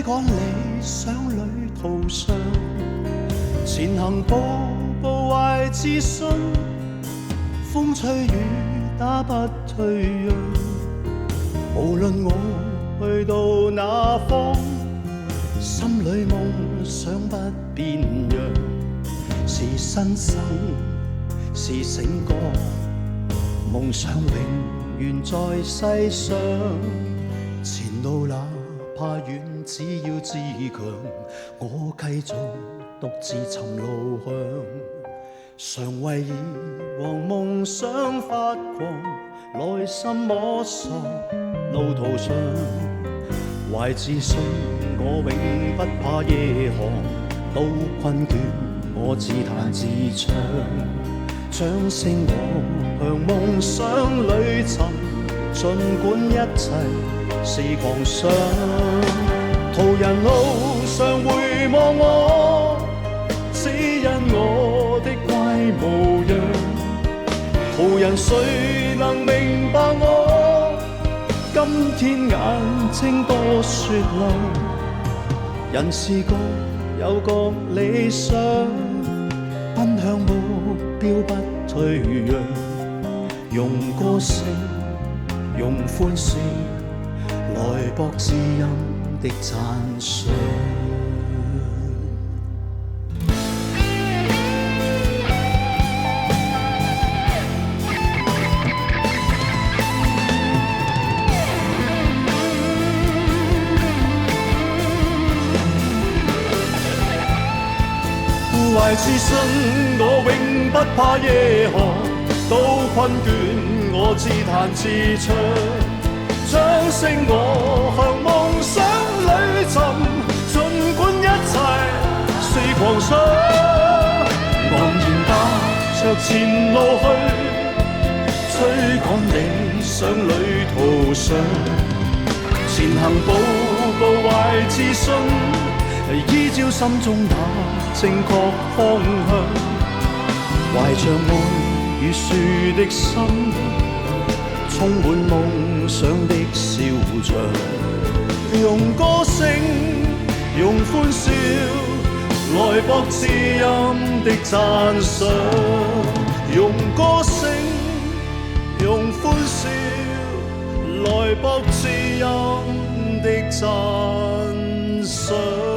趕理想旅途上，前行步步懷自信，風吹雨打不退讓。無論我去到哪方，心裏夢想不變樣。是新生，是醒覺，夢想永遠在世上。前路哪怕遠，只要自強，我繼續獨自尋路向。常為以往夢想發狂，內心摸索路途上，懷自信我永不怕夜航，到困倦我自彈自唱，掌聲我向夢想裏尋，儘管一切是狂想。途人路上回望我，指引我的怪模樣。途人誰能明白我？今天眼睛多雪亮，人是各有各理想，奔向目標不退讓。用歌聲，用歡笑，來博知音的讚賞。懷自信我永不怕夜航，到困倦我自彈自唱，掌聲我向夢想裏尋，儘管一切是狂想。昂然踏着前路去，追趕理想旅途上，前行步步懷自信，依照心中那正確方向，懷着愛與樹的心，充滿夢想的笑像。用歌聲，用歡笑，來博知音的讚賞。用歌聲，用歡笑，來博知音的讚賞。